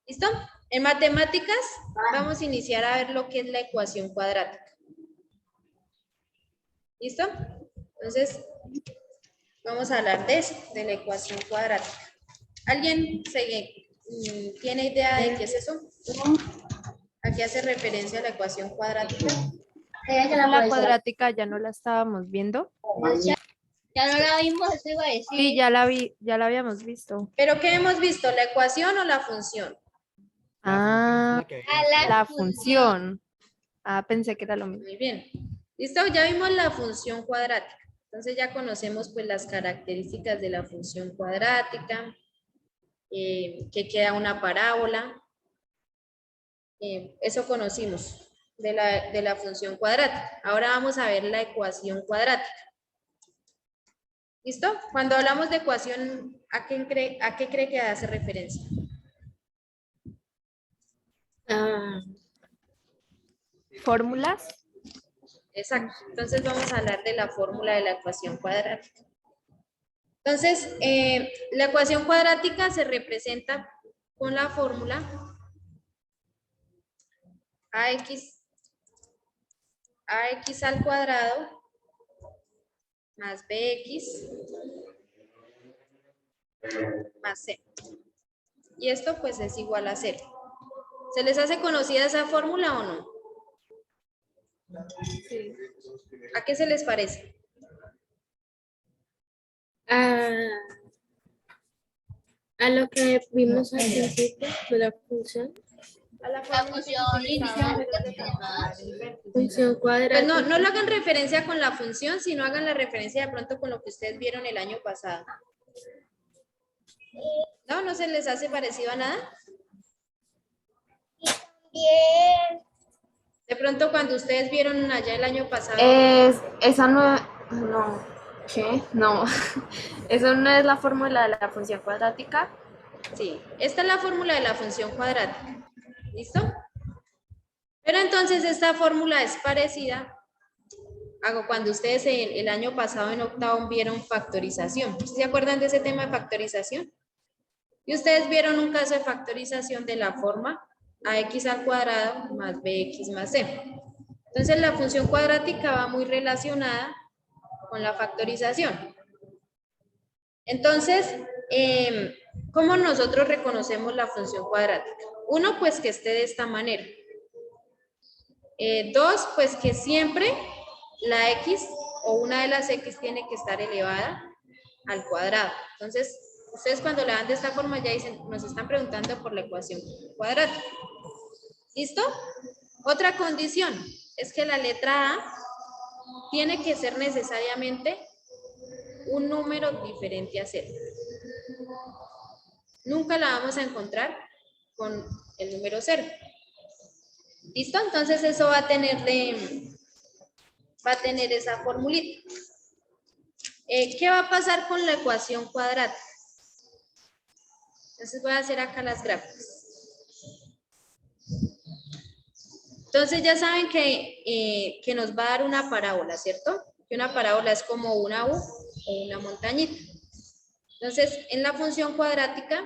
¿Listo? En matemáticas vamos a iniciar a ver lo que es la ecuación cuadrática. ¿Listo? Entonces, vamos a hablar de eso, de la ecuación cuadrática. ¿Alguien tiene idea de qué es eso? ¿A qué hace referencia la ecuación cuadrática? La cuadrática ya no la estábamos viendo. Ya no la vimos, eso iba a decir. Sí, ya la habíamos visto. ¿Pero qué hemos visto? ¿La ecuación o la función? Ah, A la función. Ah, pensé que era lo mismo. Muy bien. ¿Listo? Ya vimos la función cuadrática. Entonces ya conocemos pues las características de la función cuadrática, que queda una parábola. Eso conocimos de la función cuadrática. Ahora vamos a ver la ecuación cuadrática. ¿Listo? Cuando hablamos de ecuación, ¿a qué cree que hace referencia? ¿Fórmulas? Exacto. Entonces vamos a hablar de la fórmula de la ecuación cuadrática. Entonces, la ecuación cuadrática se representa con la fórmula ax al cuadrado más bx más c. Y esto pues es igual a 0. ¿Se les hace conocida esa fórmula o no? Sí. ¿A qué se les parece? A lo que vimos al principio de la función. A la función lineal. Función cuadrática. Pues no lo hagan referencia con la función, sino hagan la referencia de pronto con lo que ustedes vieron el año pasado. ¿No? ¿No se les hace parecido a nada? De pronto cuando ustedes vieron allá el año pasado. Esa no, ¿qué? No, eso no es la fórmula de la función cuadrática. Sí, esta es la fórmula de la función cuadrática. ¿Listo? Pero entonces esta fórmula es parecida a cuando ustedes el año pasado en octavo vieron factorización. ¿Se acuerdan de ese tema de factorización? Y ustedes vieron un caso de factorización de la forma ax al cuadrado más bx más c. Entonces la función cuadrática va muy relacionada con la factorización. Entonces, ¿cómo nosotros reconocemos la función cuadrática? Uno, pues que esté de esta manera. Dos, pues que siempre la x o una de las x tiene que estar elevada al cuadrado. Entonces, ustedes cuando la dan de esta forma ya dicen, nos están preguntando por la ecuación cuadrática. ¿Listo? Otra condición es que la letra A tiene que ser necesariamente un número diferente a 0. Nunca la vamos a encontrar con el número 0. ¿Listo? Entonces eso va a tener esa formulita. ¿Qué va a pasar con la ecuación cuadrática? Entonces voy a hacer acá las gráficas. Entonces ya saben que nos va a dar una parábola, ¿cierto? Que una parábola es como una U o una montañita. Entonces, en la función cuadrática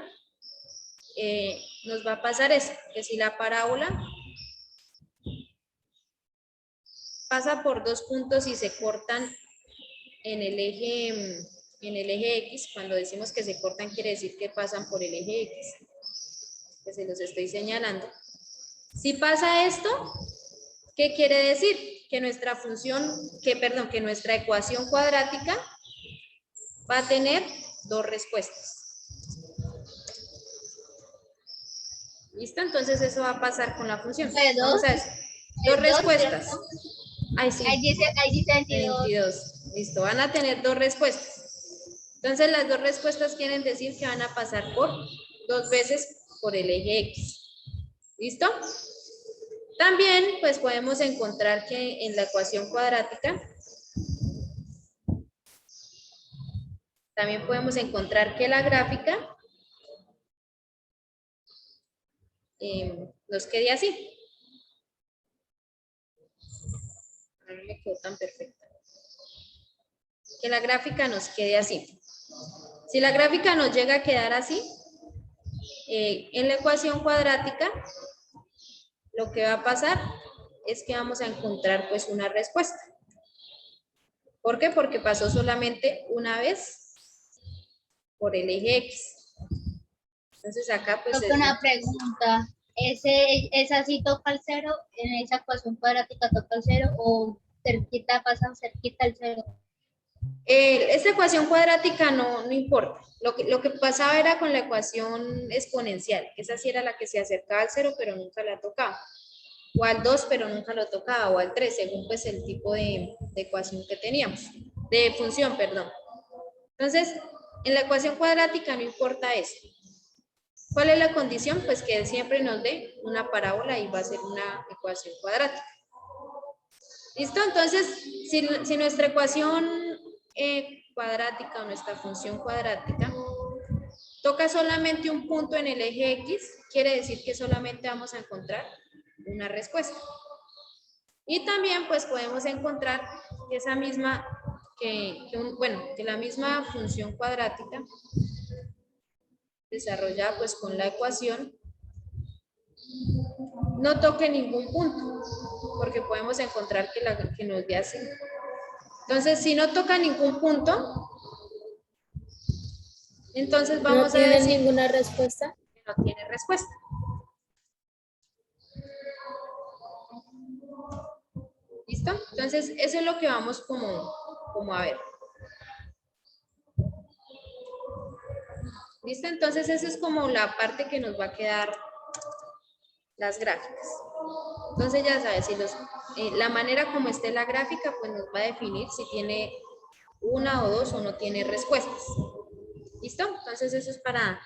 nos va a pasar eso, que si la parábola pasa por dos puntos y se cortan en el eje X, cuando decimos que se cortan quiere decir que pasan por el eje X, que se los estoy señalando. Si pasa esto, ¿qué quiere decir? Que nuestra que nuestra ecuación cuadrática va a tener dos respuestas. ¿Listo? Entonces eso va a pasar con la función. Vamos a ver. Dos respuestas. Ay, sí. Ahí dice 22. 22. Listo, van a tener dos respuestas. Entonces las dos respuestas quieren decir que van a pasar por dos veces por el eje X. ¿Listo? También pues podemos encontrar que en la ecuación cuadrática también podemos encontrar que la gráfica nos quede así. No me quedó tan perfecta. Que la gráfica nos quede así. Si la gráfica nos llega a quedar así, En la ecuación cuadrática, lo que va a pasar es que vamos a encontrar pues una respuesta. ¿Por qué? Porque pasó solamente una vez por el eje X. Entonces acá pues Toca una pregunta. ¿Esa sí toca el cero? ¿En esa ecuación cuadrática toca el cero? ¿O cerquita, pasa cerquita el cero? esta ecuación cuadrática no importa. Lo que pasaba era con la ecuación exponencial. Esa sí era la que se acercaba al 0, pero nunca la tocaba. O al 2, pero nunca lo tocaba. O al 3, según pues el tipo de ecuación que teníamos. De función, perdón. Entonces, en la ecuación cuadrática no importa eso. ¿Cuál es la condición? Pues que siempre nos dé una parábola y va a ser una ecuación cuadrática. ¿Listo? Entonces, si nuestra ecuación cuadrática o nuestra función cuadrática toca solamente un punto en el eje X, quiere decir que solamente vamos a encontrar una respuesta. Y también pues podemos encontrar esa misma, que la misma función cuadrática desarrollada pues con la ecuación no toque ningún punto, porque podemos encontrar que nos dé así. Entonces, si no toca ningún punto, entonces vamos a decir ninguna respuesta. que no tiene respuesta. ¿Listo? Entonces, eso es lo que vamos como a ver. ¿Listo? Entonces, esa es como la parte que nos va a quedar las gráficas. Entonces, ya sabes, si la manera como esté la gráfica, pues nos va a definir si tiene una o dos o no tiene respuestas. ¿Listo? Entonces, eso es para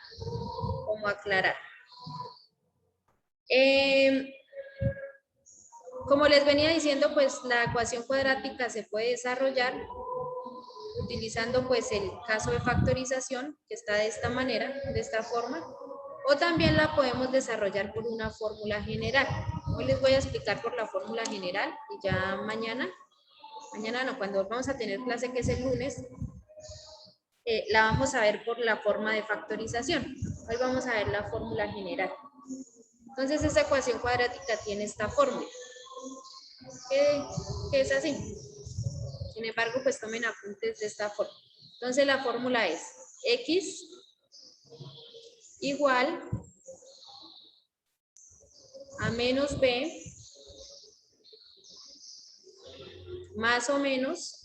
como aclarar. Como les venía diciendo, pues la ecuación cuadrática se puede desarrollar utilizando pues el caso de factorización, que está de esta manera, de esta forma, o también la podemos desarrollar por una fórmula general. Hoy les voy a explicar por la fórmula general y ya mañana no, cuando vamos a tener clase que es el lunes, la vamos a ver por la forma de factorización. Hoy vamos a ver la fórmula general. Entonces esta ecuación cuadrática tiene esta fórmula, que es así. Sin embargo, pues tomen apuntes de esta forma. Entonces la fórmula es X igual a menos B más o menos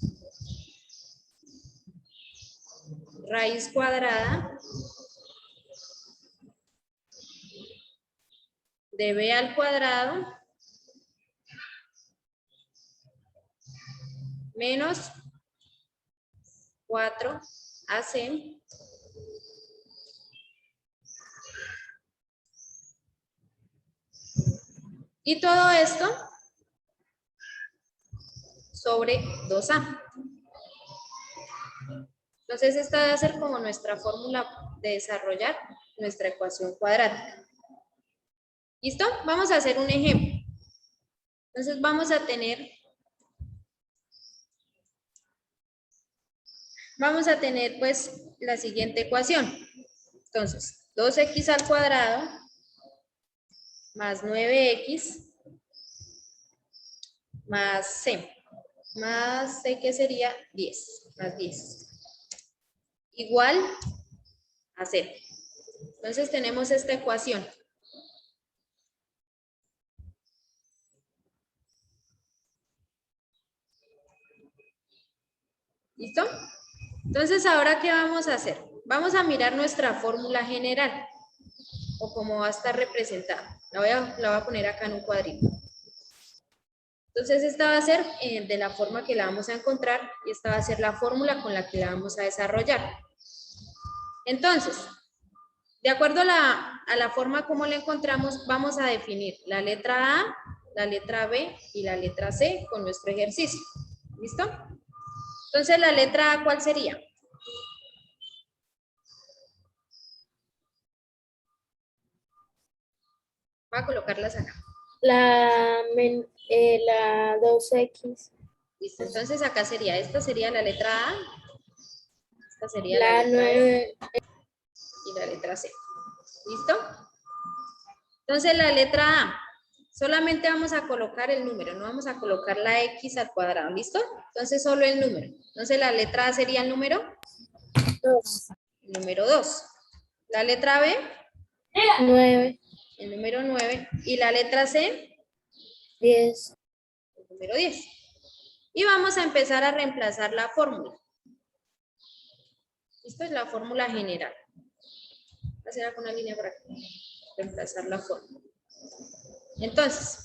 raíz cuadrada de B al cuadrado menos 4AC y todo esto sobre 2A. Entonces esta va a ser como nuestra fórmula de desarrollar nuestra ecuación cuadrática. ¿Listo? Vamos a hacer un ejemplo. Entonces vamos a tener pues la siguiente ecuación. Entonces, 2x al cuadrado más 9x más c. Más c que sería 10, más 10. Igual a 0. Entonces tenemos esta ecuación. ¿Listo? Entonces, ¿ahora qué vamos a hacer? Vamos a mirar nuestra fórmula general, o cómo va a estar representada. La voy a poner acá en un cuadrito. Entonces, esta va a ser de la forma que la vamos a encontrar, y esta va a ser la fórmula con la que la vamos a desarrollar. Entonces, de acuerdo a la forma como la encontramos, vamos a definir la letra A, la letra B y la letra C con nuestro ejercicio. ¿Listo? Entonces, la letra A, ¿cuál sería? Voy a colocarlas acá. La 2x. Listo, entonces acá sería, esta sería la letra A, esta sería La la letra B 9. y la letra C. ¿Listo? Entonces la letra A, solamente vamos a colocar el número, no vamos a colocar la X al cuadrado, ¿listo? Entonces solo el número. Entonces la letra A sería el número 2, el número 2. La letra B, 9, el número 9. Y la letra C, 10. el número 10. Y vamos a empezar a reemplazar la fórmula. Esta es la fórmula general. Voy a hacer una línea para reemplazar la fórmula. Entonces,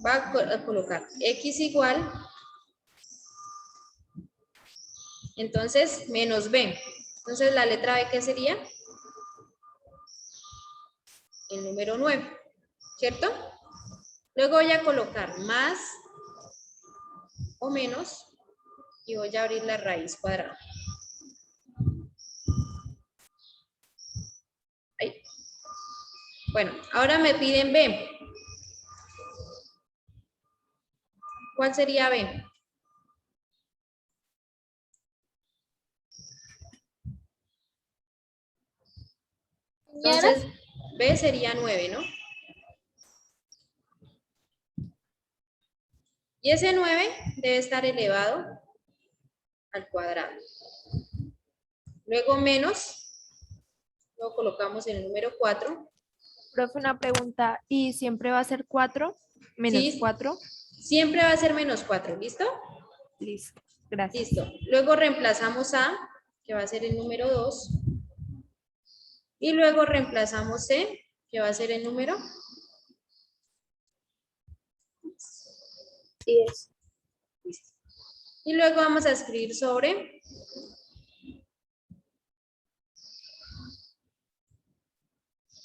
va a colocar X igual, entonces, menos B. Entonces, la letra B, ¿qué sería? El número 9, ¿cierto? Luego voy a colocar más o menos y voy a abrir la raíz cuadrada. Ahí. Bueno, ahora me piden B. ¿Cuál sería B? Entonces, B sería 9, ¿no? Y ese 9 debe estar elevado al cuadrado. Luego menos, lo colocamos en el número 4. Profe, una pregunta. ¿Y siempre va a ser 4? ¿Menos Sí. 4? Siempre va a ser menos 4, ¿listo? Listo. Gracias. Listo. Luego reemplazamos A, que va a ser el número 2. Y luego reemplazamos C, que va a ser el número 10. Listo. Y luego vamos a escribir sobre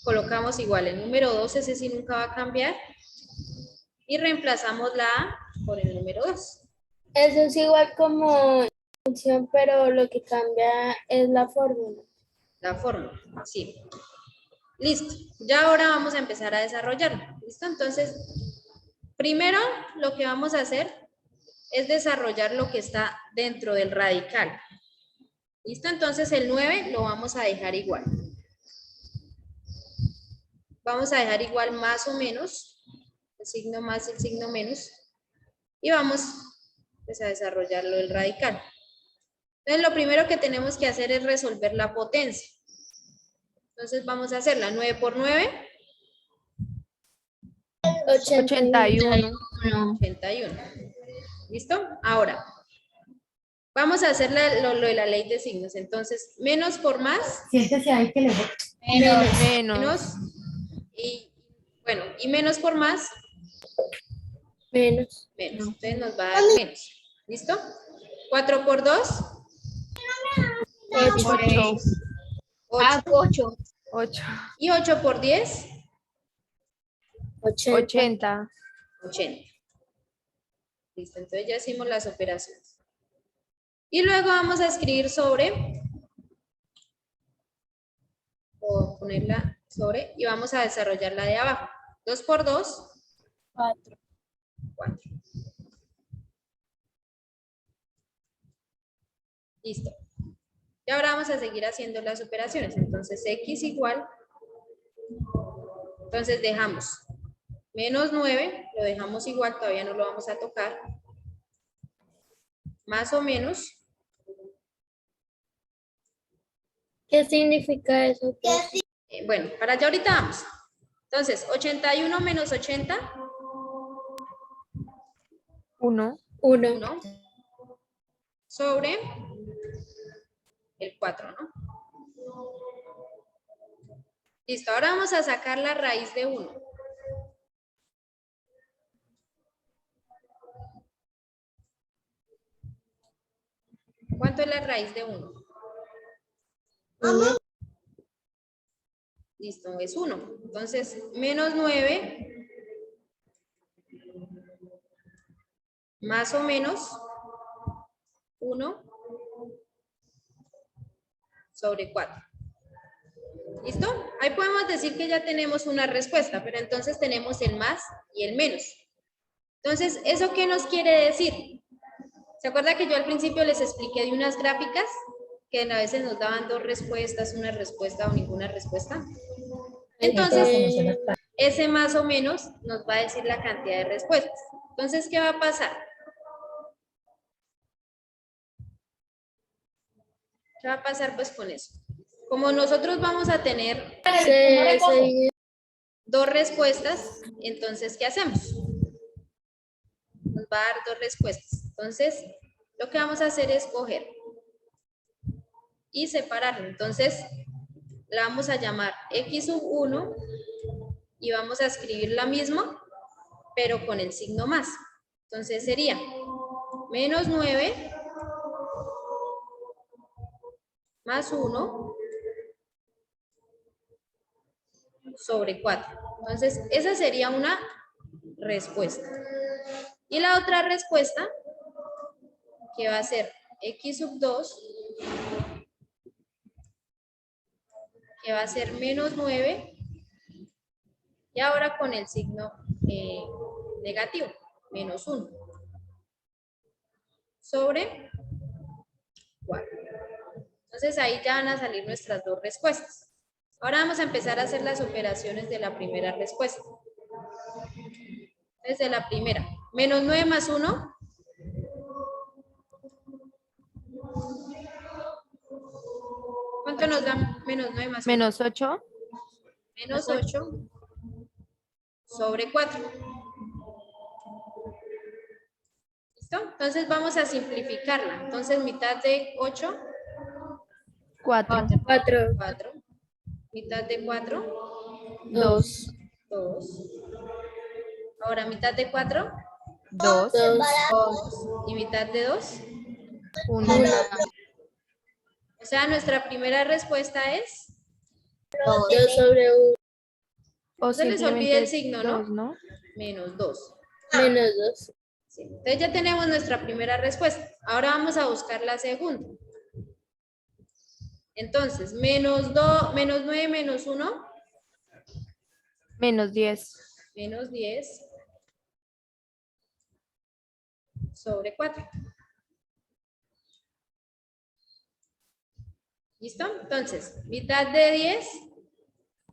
colocamos igual el número 2, ese sí nunca va a cambiar. Y reemplazamos la A por el número 2. Eso es igual como función, pero lo que cambia es la fórmula. La fórmula, sí. Listo. Ya ahora vamos a empezar a desarrollarlo. ¿Listo? Entonces, primero lo que vamos a hacer es desarrollar lo que está dentro del radical. ¿Listo? Entonces el 9 lo vamos a dejar igual. Vamos a dejar igual más o menos, el signo más y el signo menos. Y vamos pues, a desarrollarlo el radical. Entonces lo primero que tenemos que hacer es resolver la potencia. Entonces vamos a hacerla 9 por 9. 81. 81. ¿Listo? Ahora, vamos a hacer lo de la ley de signos. Entonces, menos por más, menos, y bueno, y menos por más, Menos. menos. Entonces nos va a dar menos. ¿Listo? 4 por 2, 8. 8. 8. y 8 por 10, 80. 80. 80. Listo, entonces ya hicimos las operaciones. Y luego vamos a escribir sobre, o ponerla sobre, y vamos a desarrollar la de abajo. 2 por 2, 4. 4. Listo. Y ahora vamos a seguir haciendo las operaciones. Entonces, X igual, entonces dejamos menos 9, lo dejamos igual, todavía no lo vamos a tocar. Más o menos, ¿Qué significa eso? bueno, para allá ahorita vamos. Entonces, 81 menos 80, 1. 1. 1, sobre el 4, ¿no? Listo, ahora vamos a sacar la raíz de 1. ¿Cuánto es la raíz de 1? 1. Listo, es 1. Entonces, menos 9, más o menos 1 sobre 4. ¿Listo? Ahí podemos decir que ya tenemos una respuesta, pero entonces tenemos el más y el menos. Entonces, ¿eso qué nos quiere decir? ¿Se acuerda que yo al principio les expliqué de unas gráficas que a veces nos daban dos respuestas, una respuesta o ninguna respuesta? Entonces, ese más o menos nos va a decir la cantidad de respuestas. Entonces, ¿qué va a pasar? ¿Qué va a pasar pues con eso? Como nosotros vamos a tener dos respuestas, entonces, ¿qué hacemos? Nos va a dar dos respuestas. Entonces, lo que vamos a hacer es coger y separarlo. Entonces, la vamos a llamar x sub 1 y vamos a escribir la misma, pero con el signo más. Entonces sería menos 9 más 1 sobre 4. Entonces, esa sería una respuesta. Y la otra respuesta, que va a ser x sub 2, que va a ser menos 9, y ahora con el signo negativo, menos 1, sobre 4. Entonces ahí ya van a salir nuestras dos respuestas. Ahora vamos a empezar a hacer las operaciones de la primera respuesta. Desde la primera, menos 9 más 1. ¿Cuánto nos da menos 9 más 1? Menos 8. Menos 8 sobre 4. ¿Listo? Entonces vamos a simplificarla. Entonces mitad de 8, 4. 4. Mitad de 4, 2. 2. Ahora mitad de 4, 2. 2. Y mitad de 2. 1. O sea, nuestra primera respuesta es, 2 sobre 1 O no se les olvide el simplemente signo, 2, ¿no? ¿no? Menos 2. menos 2. Sí. Entonces ya tenemos nuestra primera respuesta. Ahora vamos a buscar la segunda. Entonces, menos 9 menos 1, Menos 10. menos 10 sobre 4. ¿Listo? Entonces, mitad de 10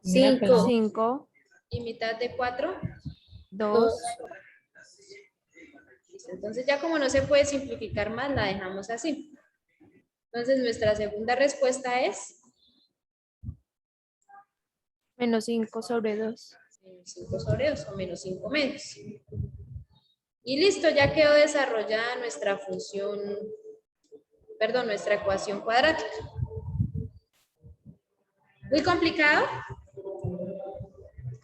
5. 5. y mitad de 4. 2. Listo. Entonces ya como no se puede simplificar más, la dejamos así. Entonces nuestra segunda respuesta es Menos 5 sobre 2. menos 5 sobre 2 o menos 5 menos. Y listo, ya quedó desarrollada nuestra función, perdón, nuestra ecuación cuadrática. ¿Muy complicado?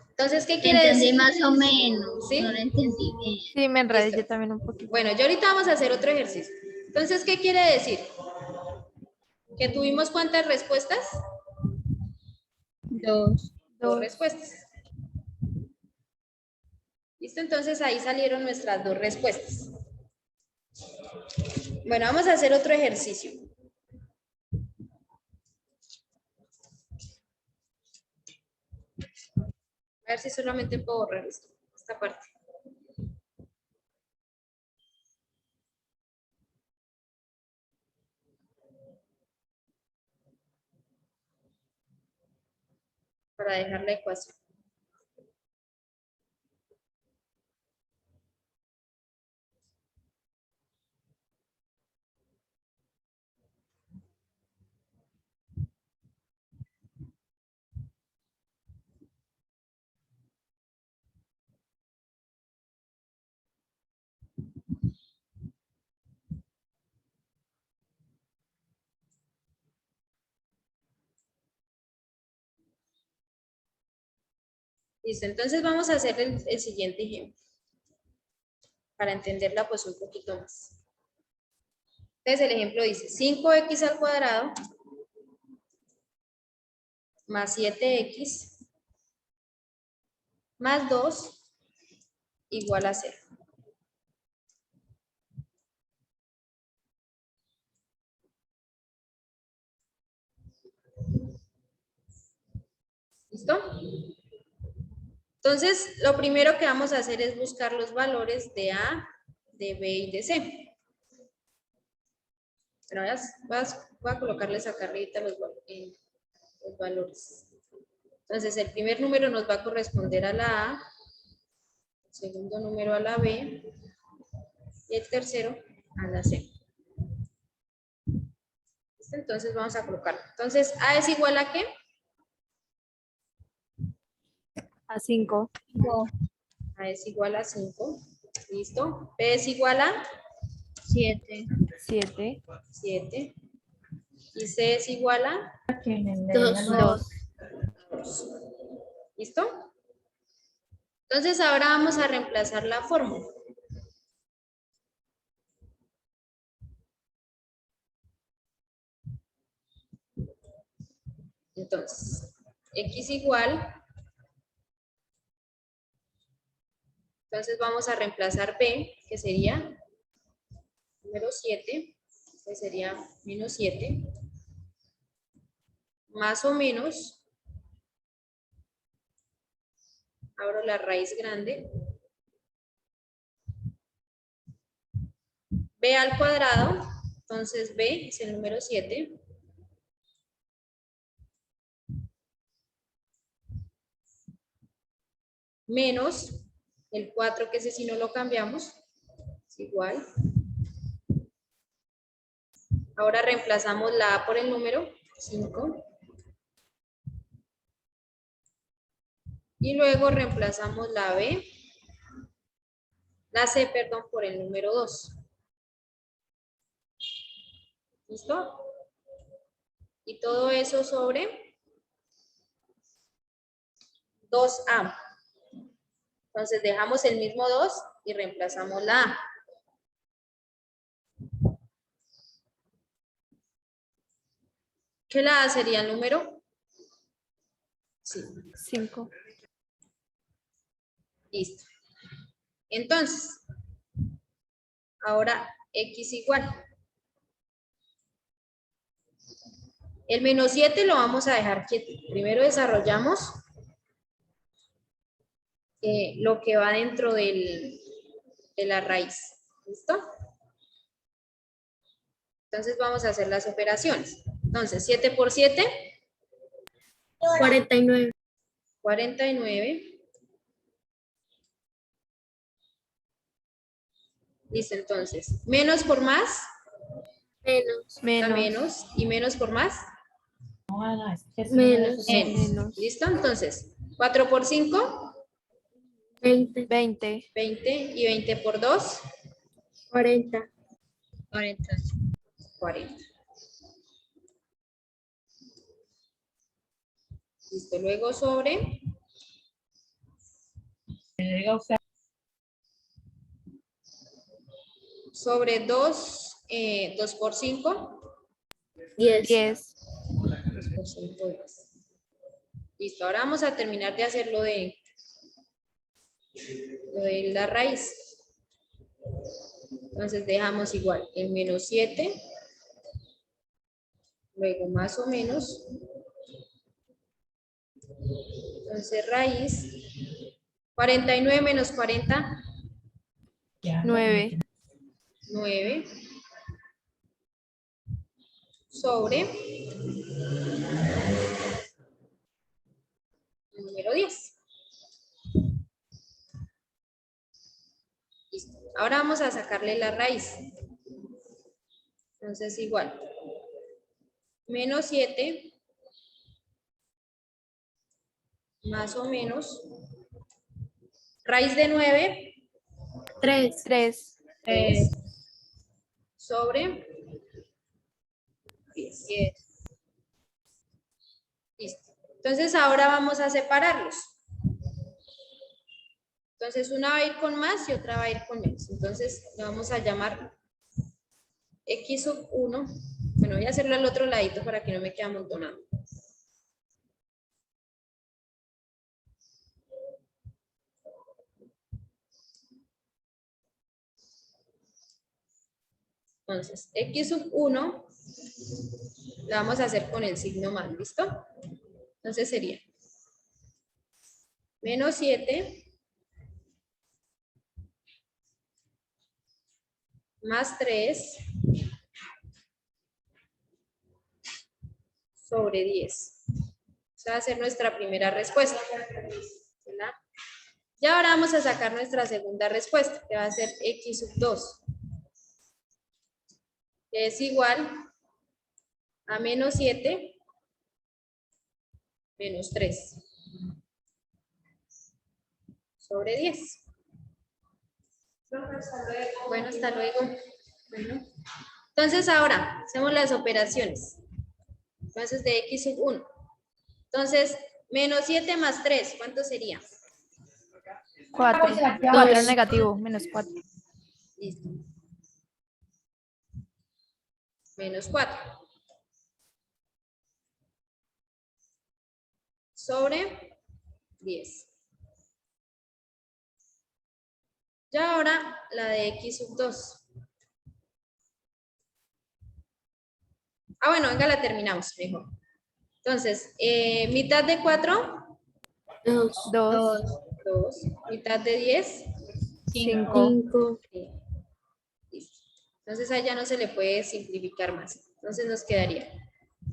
Entonces, ¿qué quiere Entendí decir? más o menos. ¿Sí? No lo entendí bien. Sí, me enredé Listo. yo también un poquito. Bueno, yo ahorita vamos a hacer otro ejercicio. Entonces, ¿qué quiere decir? ¿Que tuvimos cuántas respuestas? 2. Dos 2. respuestas. ¿Listo? Entonces ahí salieron nuestras dos respuestas. Bueno, vamos a hacer otro ejercicio. A ver si solamente puedo borrar esto, esta parte. Para dejar la ecuación. Listo, entonces vamos a hacer el siguiente ejemplo. Para entenderla pues un poquito más. Entonces el ejemplo dice 5x al cuadrado más 7x más 2 igual a 0. ¿Listo? Entonces, lo primero que vamos a hacer es buscar los valores de A, de B y de C. Pero voy a colocarles acá arriba los valores. Entonces, el primer número nos va a corresponder a la A, el segundo número a la B y el tercero a la C. ¿Listo? Entonces, vamos a colocar. Entonces, A es igual a ¿qué? A 5. A es igual a 5. ¿Listo? B es igual a 7. 7. 7. Y C es igual a 2. 2. ¿Listo? Entonces, ahora vamos a reemplazar la fórmula. Entonces, X igual. Entonces vamos a reemplazar B, que sería número 7, que sería menos 7, más o menos, abro la raíz grande, B al cuadrado, entonces B es el número 7, menos el 4, que ese si no lo cambiamos, es igual. Ahora reemplazamos la A por el número 5. Y luego reemplazamos la B, la C, perdón, por el número 2. ¿Listo? Y todo eso sobre 2A. Entonces dejamos el mismo 2 y reemplazamos la A. ¿Qué la A sería el número? Sí. 5. Listo. Entonces, ahora X igual. El menos 7 lo vamos a dejar quieto. Primero desarrollamos lo que va dentro de la raíz. ¿Listo? Entonces vamos a hacer las operaciones. Entonces, 7 por 7, 49. 49. Listo, entonces. Menos por más, Menos. da Menos. menos. Y menos por más, Menos. Menos. ¿listo? Entonces, 4 por 5, 20. 20. 20. Y 20 por 2, 40. 40. 40. Listo, luego sobre sobre 2, 2 por 5, 10. 10. 2 por 5, 10. Listo, ahora vamos a terminar de hacer lo de la raíz. Entonces dejamos igual el menos 7, luego más o menos. Entonces raíz, 49 menos 40, 9. 9, sobre el número 10. Listo. Ahora vamos a sacarle la raíz. Entonces igual, menos 7, más o menos, raíz de 9, 3. 3. 3, sobre 10. 10. Listo. Entonces ahora vamos a separarlos. Entonces una va a ir con más y otra va a ir con menos. Entonces le vamos a llamar X sub 1. Bueno, voy a hacerlo al otro ladito para que no me quede amontonado. Entonces, X sub 1 la vamos a hacer con el signo más, ¿listo? Entonces sería menos 7 más 3 sobre 10. Esa va a ser nuestra primera respuesta. ¿Verdad? Y ahora vamos a sacar nuestra segunda respuesta, que va a ser x sub 2, que es igual a menos 7 menos 3 sobre 10. Bueno, hasta luego. Bueno. Entonces ahora hacemos las operaciones. Entonces de x sub 1. Entonces, menos 7 más 3, ¿cuánto sería? 4. 4 negativo, menos 4. Listo. Menos 4. Sobre 10. Y ahora la de x sub 2. Bueno, venga, la terminamos mejor. Entonces, mitad de 4, 2, 2, 2. Mitad de 10, 5. 5, listo. Entonces a ella no se le puede simplificar más. Entonces nos quedaría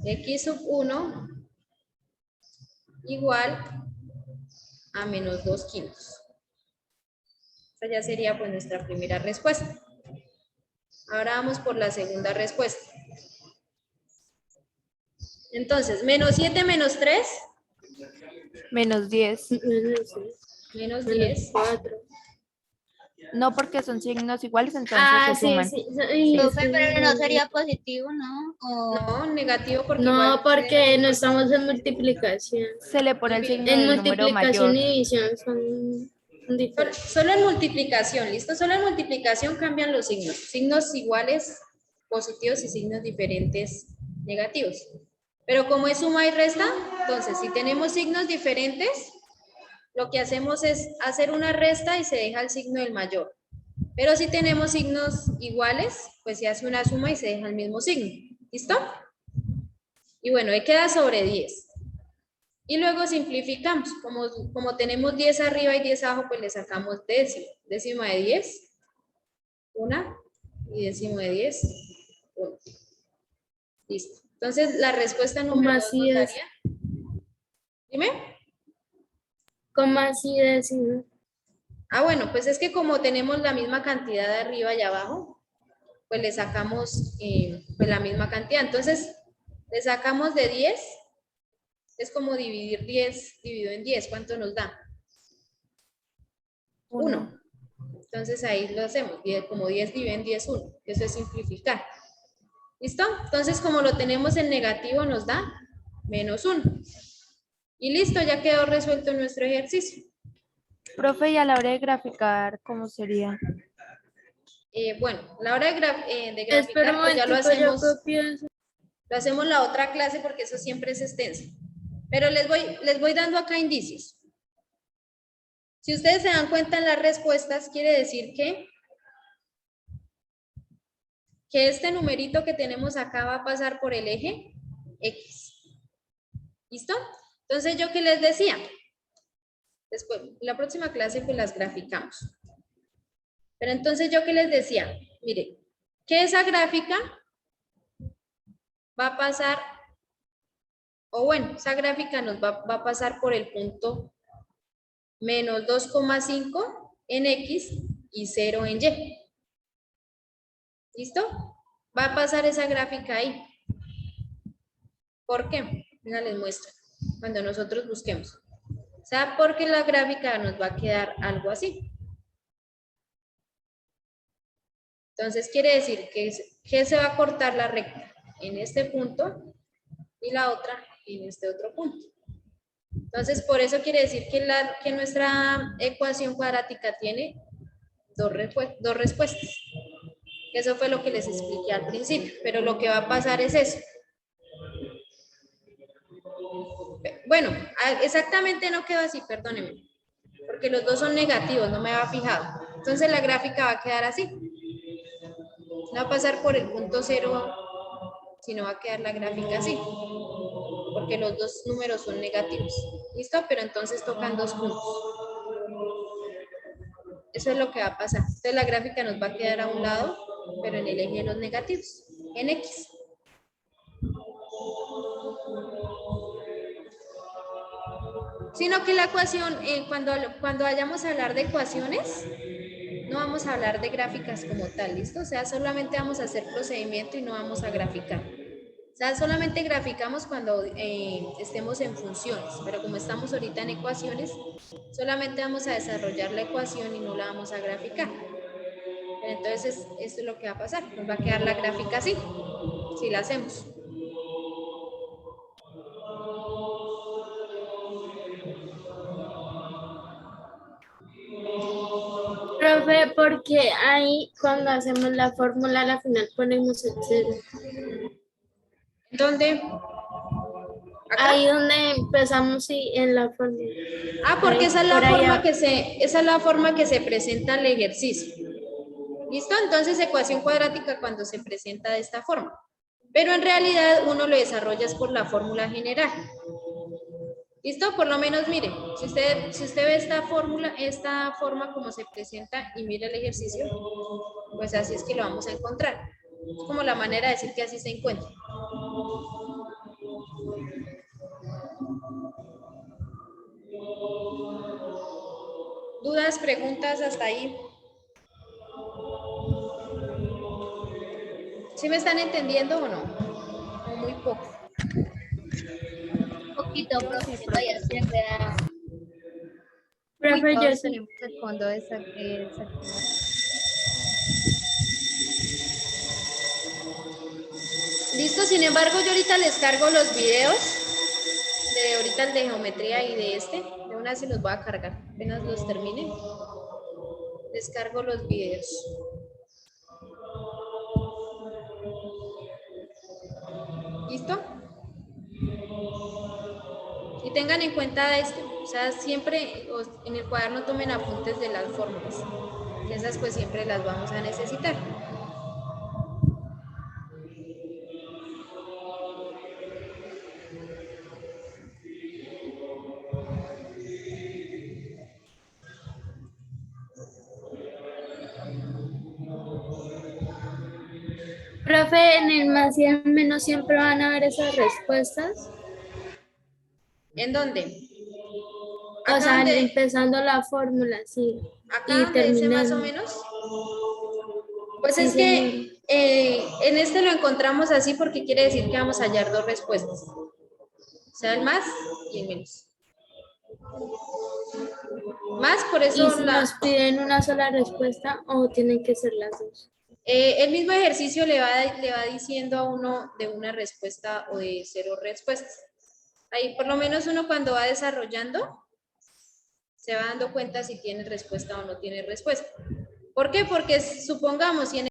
x sub 1 igual a menos 2 quintos. Esta ya sería pues nuestra primera respuesta. Ahora vamos por la segunda respuesta. Entonces, menos 7 menos 3, Menos 10. menos 10. 4. No, porque son signos iguales, entonces Ah, se sí, suman. sí. Profe, pero no sería positivo, ¿no? O No, negativo porque No, igual porque no estamos en multiplicación. Se le pone el signo En del número multiplicación mayor. y división son diferentes. Solo en multiplicación, ¿listo? Solo en multiplicación cambian los signos. Signos iguales positivos y signos diferentes negativos. Pero como es suma y resta, entonces si tenemos signos diferentes, lo que hacemos es hacer una resta y se deja el signo del mayor. Pero si tenemos signos iguales, pues se hace una suma y se deja el mismo signo. ¿Listo? Y bueno, ahí queda sobre 10. Y luego simplificamos. Como tenemos 10 arriba y 10 abajo, pues le sacamos décimo. Décima de 10, 1. Y décimo de 10, 1. Listo. Entonces, la respuesta número 2 así nos es? daría. Dime. ¿Cómo así decir? Bueno, pues es que como tenemos la misma cantidad de arriba y abajo, pues le sacamos pues la misma cantidad. Entonces, le sacamos de 10. Es como dividir 10 dividido en 10. ¿Cuánto nos da? 1. Entonces ahí lo hacemos. Como 10 dividido en 10, 1. Eso es simplificar. ¿Listo? Entonces como lo tenemos en negativo nos da menos 1. Y listo, ya quedó resuelto nuestro ejercicio. Profe, y a la hora de graficar, ¿cómo sería? Bueno, la hora de Espera graficar, un pues ya lo momentico, yo hacemos. copio eso. Lo hacemos la otra clase porque eso siempre es extenso. Pero les voy dando acá indicios. Si ustedes se dan cuenta en las respuestas, quiere decir que este numerito que tenemos acá va a pasar por el eje X. ¿Listo? Entonces, ¿yo qué les decía? Después, la próxima clase pues las graficamos. Pero entonces, ¿yo qué les decía? Mire, que esa gráfica va a pasar, o bueno, esa gráfica nos va a pasar por el punto menos 2,5 en X y 0 en Y. ¿Listo? Va a pasar esa gráfica ahí. ¿Por qué? Ya les muestro. Cuando nosotros busquemos. O sea, porque la gráfica nos va a quedar algo así. Entonces quiere decir que se va a cortar la recta en este punto y la otra en este otro punto. Entonces por eso quiere decir que nuestra ecuación cuadrática tiene dos respuestas. Eso fue lo que les expliqué al principio, pero lo que va a pasar es eso. Bueno, exactamente no quedó así, perdónenme, porque los dos son negativos, no me había fijado. Entonces la gráfica va a quedar así. No va a pasar por el punto 0, sino va a quedar la gráfica así, porque los dos números son negativos. ¿Listo? Pero entonces tocan dos puntos. Eso es lo que va a pasar. Entonces la gráfica nos va a quedar a un lado, pero en el eje de los negativos, en X. Sino que la ecuación, cuando vayamos a hablar de ecuaciones, no vamos a hablar de gráficas como tal, ¿listo? O sea, solamente vamos a hacer procedimiento y no vamos a graficar. O sea, solamente graficamos cuando estemos en funciones, pero como estamos ahorita en ecuaciones, solamente vamos a desarrollar la ecuación y no la vamos a graficar. Pero entonces, esto es lo que va a pasar. Nos va a quedar la gráfica así, si la hacemos. Profe, porque ahí cuando hacemos la fórmula, a la final ponemos el cero. ¿Dónde? ¿Acá? Ahí donde empezamos, sí, en la fórmula. Ah, porque esa es la Por allá. forma que se presenta el ejercicio. ¿Listo? Entonces, ecuación cuadrática cuando se presenta de esta forma. Pero en realidad uno lo desarrolla es por la fórmula general. ¿Listo? Por lo menos, mire, si usted ve esta forma como se presenta y mira el ejercicio, pues así es que lo vamos a encontrar. Es como la manera de decir que así se encuentra. ¿Dudas, preguntas hasta ahí? ¿Sí me están entendiendo o no? O muy poco. Un poquito, profe, que todavía se queda. Profe, yo Todos sí. tenemos el fondo desactivado. Listo, sin embargo, yo ahorita les cargo los videos de ahorita el de geometría y de este. De una se los voy a cargar. Apenas los termine, les cargo los videos. ¿Listo? Y tengan en cuenta esto, o sea, siempre en el cuaderno tomen apuntes de las fórmulas, que esas pues siempre las vamos a necesitar. Profe, en el más y el menos siempre van a ver esas respuestas. ¿En dónde? O Acá sea, donde, empezando la fórmula, sí. acá Y donde dice más o terminando. menos. Pues Sí, es señora. que en este lo encontramos así porque quiere decir que vamos a hallar dos respuestas. O sea, el más y el menos. Más, por ¿Y eso si nos piden una sola respuesta o tienen que ser las dos? el mismo ejercicio le va diciendo a uno de una respuesta o de 0 respuestas. Ahí por lo menos uno cuando va desarrollando se va dando cuenta si tiene respuesta o no tiene respuesta. ¿Por qué? Porque supongamos, si en